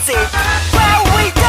That's it. Where we go?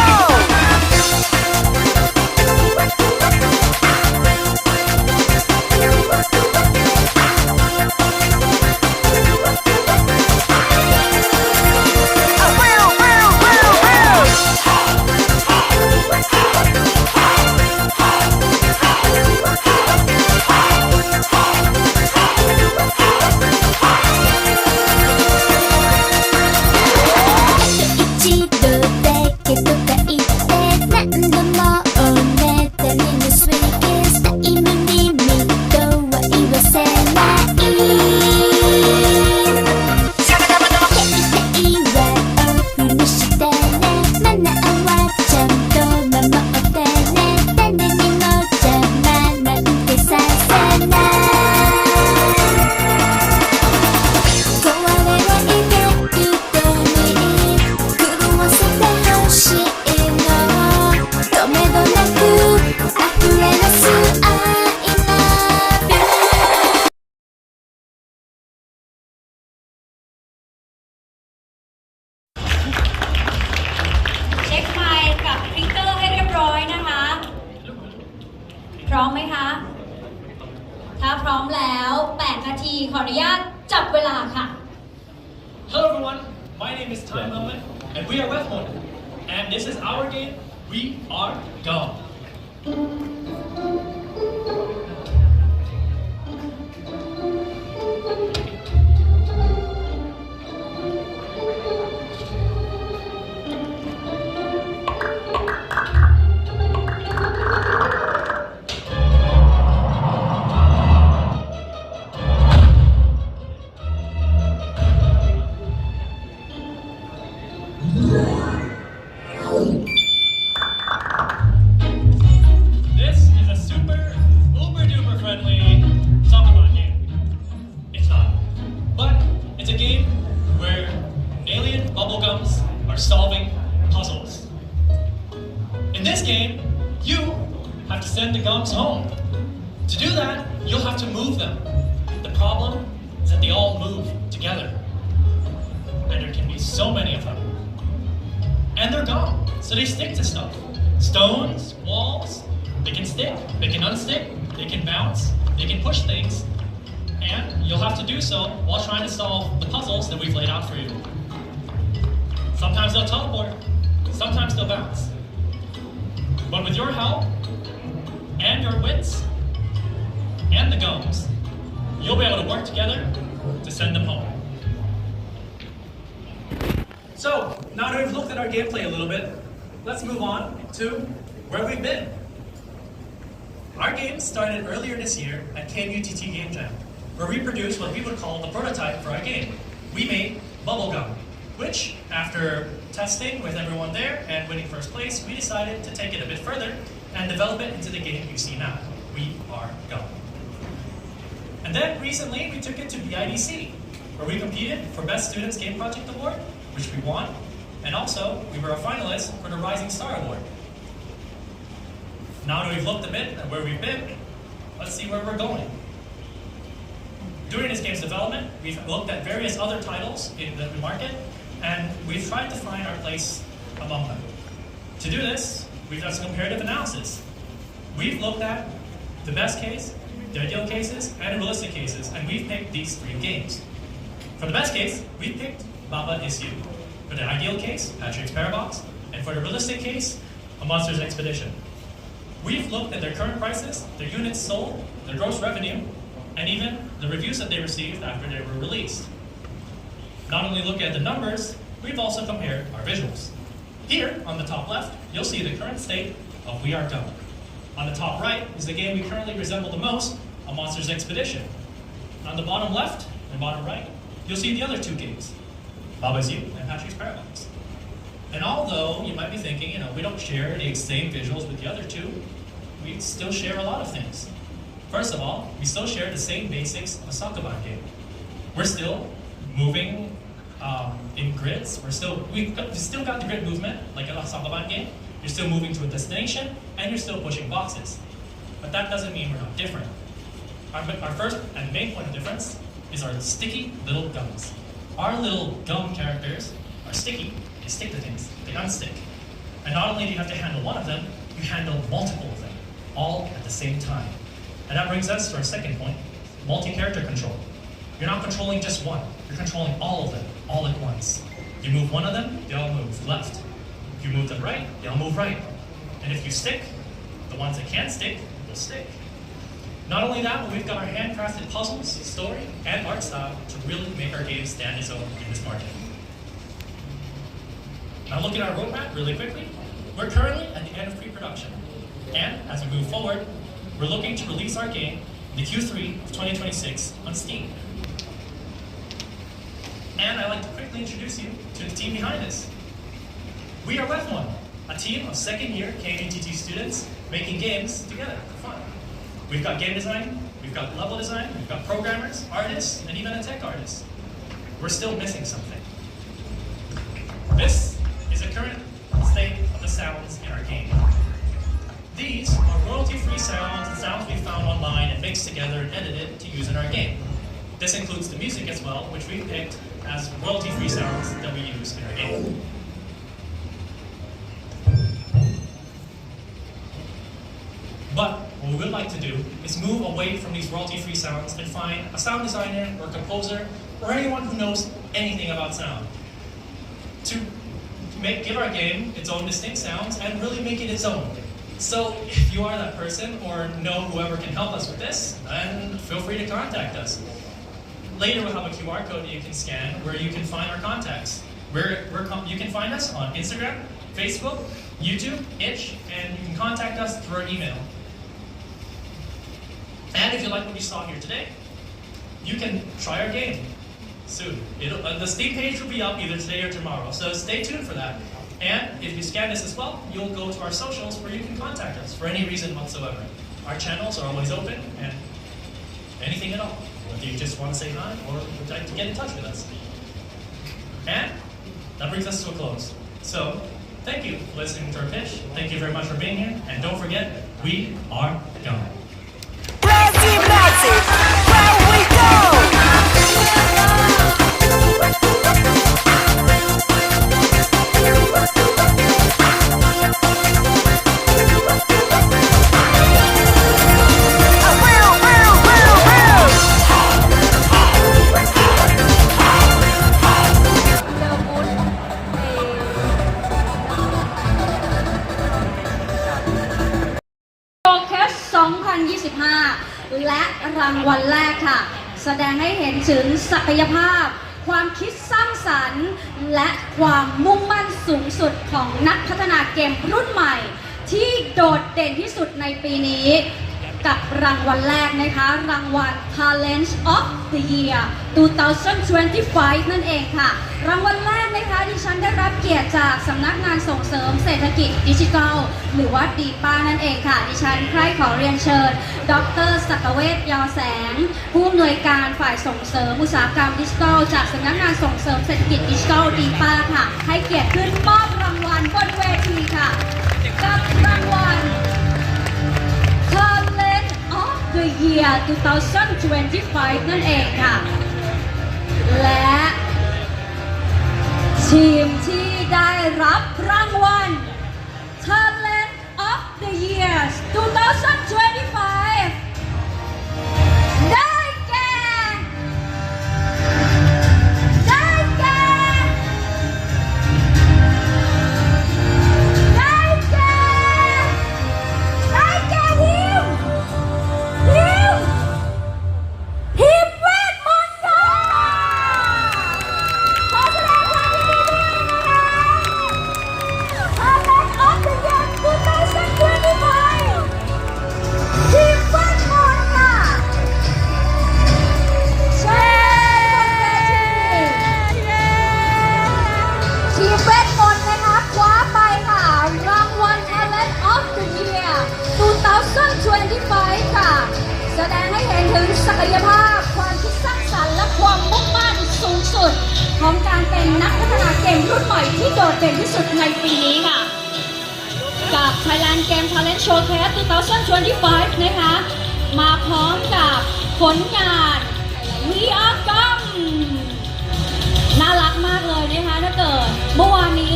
พร้อมไหมคะถ้าพร้อมแล้ว8นาทีขออนุญาตจับเวลาค่ะ Hello everyone, my name is Time Lemon and we are Wethmon and this is our game, We Are Gum. This is a super uber duper friendly Pokemon game. It's not. But it's a game where alien bubblegums are solving puzzles. In this game, you have to send the gums home. To do that, you'll have to move them. The problem is that they all move together. And there can be so many of them. And they're gum, so they stick to stuff. Stones, walls, they can stick, they can unstick, they can bounce, they can push things, and you'll have to do so while trying to solve the puzzles that we've laid out for you. Sometimes they'll teleport, sometimes they'll bounce. But with your help, and your wits, and the gums, you'll be able to work together to send them home. So, now that we've looked at our gameplay a little bit, let's move on to where we've been. Our game started earlier this year at KMUTT Game Jam, where we produced what we would call the prototype for our game. We made Bubblegum, which, after testing with everyone there and winning first place, we decided to take it a bit further and develop it into the game you see now, We Are Gum. And then recently, we took it to BIDC, where we competed for Best Students Game Project Award, which we won, and also we were a finalist for the Rising Star Award. Now that we've looked a bit at where we've been, let's see where we're going. During this game's development, we've looked at various other titles in the market, and we've tried to find our place among them. To do this, we've done some comparative analysis. We've looked at the best case, the ideal cases, and realistic cases, and we've picked these 3 games. For the best case, we picked Baba Is You. For the ideal case, Patrick's Parabox, and for the realistic case, A Monster's Expedition. We've looked at their current prices, their units sold, their gross revenue, and even the reviews that they received after they were released. Not only look at the numbers, we've also compared our visuals. Here, on the top left, you'll see the current state of We Are Gum. On the top right is the game we currently resemble the most, A Monster's Expedition. On the bottom left and bottom right, you'll see the other 2 games, Baba's You and Patrick's Parabox. And although you might be thinking, we don't share the same visuals with the other 2, we still share a lot of things. First of all, we still share the same basics of a Sokoban game. We're still moving in grids. We've still got the grid movement, like a Sokoban game. You're still moving to a destination, and you're still pushing boxes. But that doesn't mean we're not different. Our first and main point of difference is our sticky little gums. Our little gum characters are sticky, you stick the things, they unstick. And not only do you have to handle one of them, you handle multiple of them, all at the same time. And that brings us to our second point, multi-character control. You're not controlling just one, you're controlling all of them, all at once. You move one of them, they all move left. If you move them right, they all move right. And if you stick, the ones that can stick, will stick. Not only that, but we've got our handcrafted puzzles, story, and art style to really make our game stand its own in this market. Now looking at our roadmap really quickly, we're currently at the end of pre-production. And as we move forward, we're looking to release our game in the Q3 of 2026 on Steam. And I'd like to quickly introduce you to the team behind this. We are Wethmon, a team of second-year KMUTT students making games together for fun. We've got game design, we've got level design, we've got programmers, artists, and even a tech artist. We're still missing something. This is the current state of the sounds in our game. These are royalty-free sounds and sounds we found online and mixed together and edited to use in our game. This includes the music as well, which we picked as royalty-free sounds that we use in our game. But what we would like to do is move away from these royalty-free sounds and find a sound designer or composer or anyone who knows anything about sound to give our game its own distinct sounds and really make it its own. So if you are that person or know whoever can help us with this, then feel free to contact us. Later we'll have a QR code that you can scan where you can find our contacts. You can find us on Instagram, Facebook, YouTube, Itch, and you can contact us through our email. And if you like what you saw here today, you can try our game soon. The Steam page will be up either today or tomorrow, so stay tuned for that. And if you scan this as well, you'll go to our socials where you can contact us for any reason whatsoever. Our channels are always open and anything at all. Whether you just want to say hi or would like to get in touch with us. And that brings us to a close. So, thank you for listening to our pitch. Thank you very much for being here. And don't forget, we are gone. Team United, where we go!และรางวัลแรกค่ะแสดงให้เห็นถึงศักยภาพความคิดสร้างสรรค์และความมุ่งมั่นสูงสุดของนักพัฒนาเกมรุ่นใหม่ที่โดดเด่นที่สุดในปีนี้กับรางวัลแรกนะคะรางวัล Talent of the Year 2025 นั่นเองค่ะรางวัลแรกนะคะดิฉันได้รับเกียรติจากสำนักงานส่งเสริมเศรษฐกิจดิจิทัลหรือว่าดีป้านั่นเองค่ะดิฉันใคร่ขอเรียนเชิญดร.ศักเวชยอแสงผู้อำนวยการฝ่ายส่งเสริมอุตสาหกรรมดิจิทัลจากสำนักงานส่งเสริมเศรษฐกิจดิจิทัลดีป้าค่ะให้เกียรติขึ้นมอบรางวัลบนเวทีค่ะกับรางวัล Talent of the Year 2025 นั่นเองค่ะและทีมที่ได้รับรางวัล Talent of the Year 2025 ได้แก่ทีมเวทมนต์ค่ะขอแสดงความยินดีด้วยนะคะ Talent of the Year 2025 ทีมเวทมนต์ค่ะเชิญทีมเวทมนต์นะคะคว้าไปค่ะรางวัล Talent of the Year 2025 ค่ะแสดงให้เห็นถึงศักยภาพความคิดสร้างสรรค์และความมุ่งมั่นสูงสุดของการเป็นนักพัฒนาเกมรุ่นใหม่ที่โดดเด่นที่สุดในปีนี้ค่ะกับ Thailand Game Talent Showcase 2025 นะคะมาพร้อมกับผลงาน VR กรรมน่ารักมากเลยนะคะถ้าเกิดเมื่อวานนี้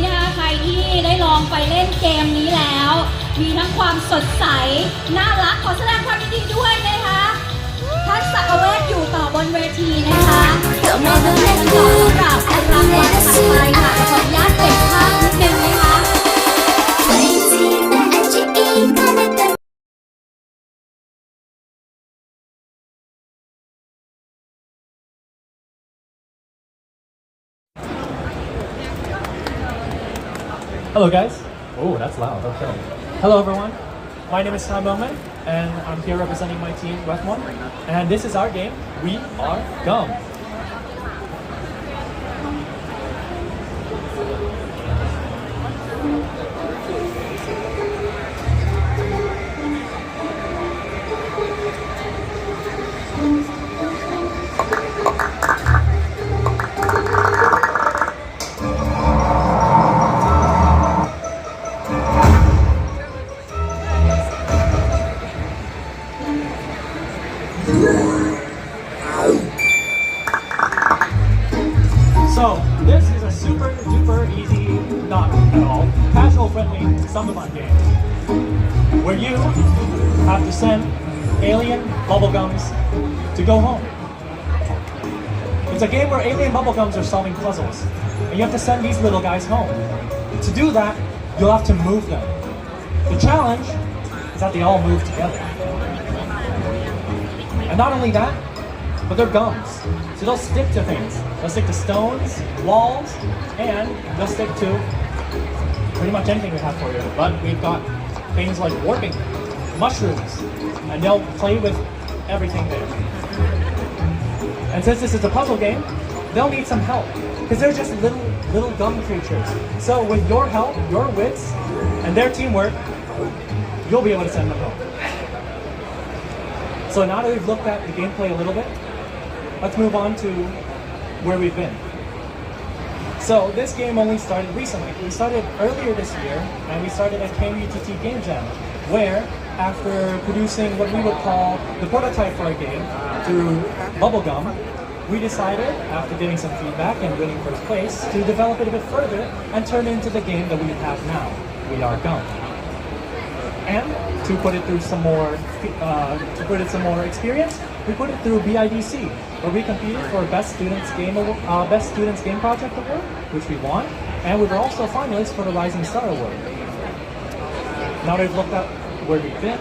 องไปเล่นเกมนี้แล้ว มีทั้งความสดใสน่ารักขอแสดงความยินดีด้วยนะคะท่านสักเวชอยู่ต่อบนเวทีนะคะเราจะเล่นต่อสำหรับรางวัลถัดไปค่ะขออนุญาตเก็บภาพนิดนึงนะคะ Hello guys. Oh, that's loud. Okay. Hello everyone. My name is Tom Bowman and I'm here representing my team, Wethmon. And this is our game. We are Gum. So, this is a super duper easy, not at all, casual friendly summon game where you have to send alien bubblegums to go home. It's a game where alien bubblegums are solving puzzles and you have to send these little guys home. To do that, you'll have to move them. The challenge is that they all move together. And not only that, but they're gums. So they'll stick to things. They'll stick to stones, walls, and they'll stick to pretty much anything we have for you. But we've got things like warping, mushrooms, and they'll play with everything there. And since this is a puzzle game, they'll need some help because they're just little gum creatures. So with your help, your wits, and their teamwork, you'll be able to send them home. So now that we've looked at the gameplay a little bit, let's move on to where we've been. So this game only started recently. We started earlier this year, and we started at KUTT Game Jam, where after producing what we would call the prototype for our game through Bubblegum, we decided, after getting some feedback and winning first place, to develop it a bit further and turn it into the game that we have now, We Are Gum. And to put it through some more, experience, we put it through BIDC, where we competed for Best Students Game Project Award, which we won, and we were also finalists for the Rising Star Award. Now that we've looked at where we've been,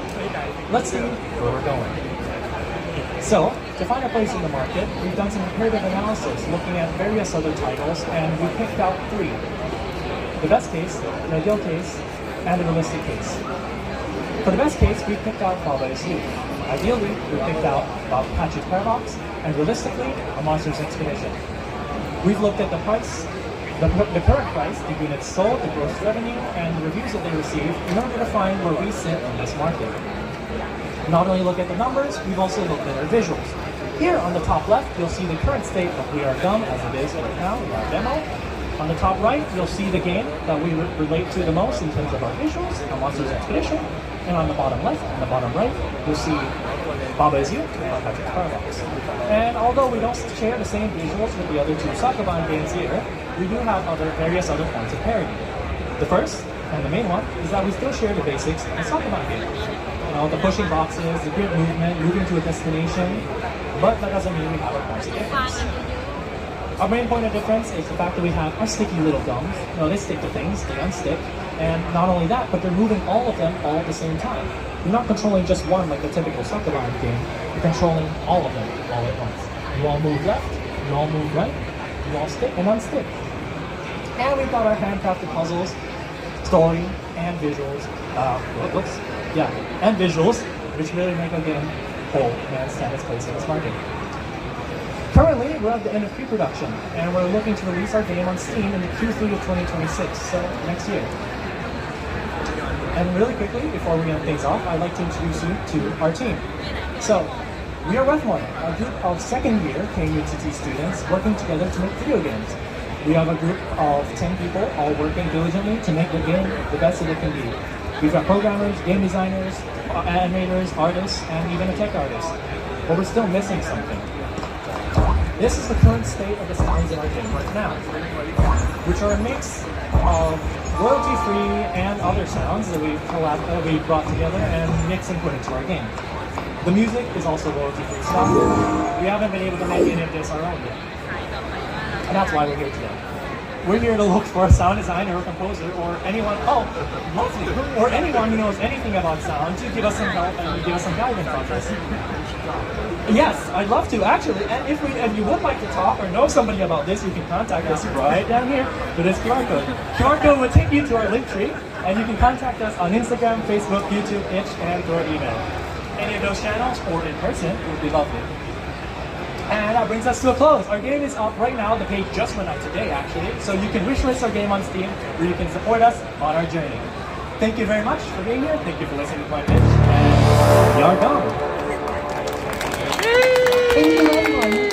let's see where we're going. So, to find a place in the market, we've done some comparative analysis, looking at various other titles, and we picked out 3. The best case, the ideal case, and the realistic case. For the best case, we picked out Baba Is You. Ideally, we picked out Patchy's Paradox, and realistically, a Monsters Expedition. We've looked at the price, the current price, the units sold, the gross revenue, and the reviews that they received in order to find where we sit in this market. Not only look at the numbers, we've also looked at our visuals. Here on the top left, you'll see the current state of We Are Gum as it is right now in our demo. On the top right, you'll see the game that we relate to the most in terms of our visuals, our Monsters Expedition. And on the bottom left and the bottom right, you'll see Baba Is You and Patchy's Paradox. And although we don't share the same visuals with the other 2 Sakuban games here, we do have various other points of parity. The first, and the main one, is that we still share the basics of the Sakuban game. The pushing boxes, the grid movement, moving to a destination, but that doesn't mean we have our points of difference. Our main point of difference is the fact that we have our sticky little gums. They stick to things, they unstick. And not only that, but they're moving all of them all at the same time. You're not controlling just one like the typical Sakuban game. You're controlling all of them all at once. You all move left, you all move right, you all stick and unstick. And we've got our handcrafted puzzles, story, and visuals. And visuals, which really make our game whole and stand its place in this market. Currently, we're at the end of pre-production, and we're looking to release our game on Steam in the Q3 of 2026, so next year. And really quickly, before we end things off, I'd like to introduce you to our team. So, we are Wethmon, a group of second-year KUTT students working together to make video games. We have a group of 10 people all working diligently to make the game the best that it can be. We've got programmers, game designers, animators, artists, and even a tech artist. But we're still missing something. This is the current state of the sounds in our game right now, which are a mix of royalty-free and other sounds that we brought together and mix and put into our game. The music is also royalty-free stuff. We haven't been able to make any of this our own yet. And that's why we're here today. We're here to look for a sound designer or composer or anyone, lovely, or anyone who knows anything about sound to give us some help and give us some guidance on this. Yes, I'd love to actually. And if you would like to talk or know somebody about this, you can contact us right down here with this QR code. QR code will take you to our link tree, and you can contact us on Instagram, Facebook, YouTube, Itch, and through our email. Any of those channels or in person would be lovely. And that brings us to a close. Our game is up right now. The page just went out today, actually. So you can wishlist our game on Steam, where you can support us on our journey. Thank you very much for being here. Thank you for listening to my pitch. And we are gone. Thank you, Wethmon.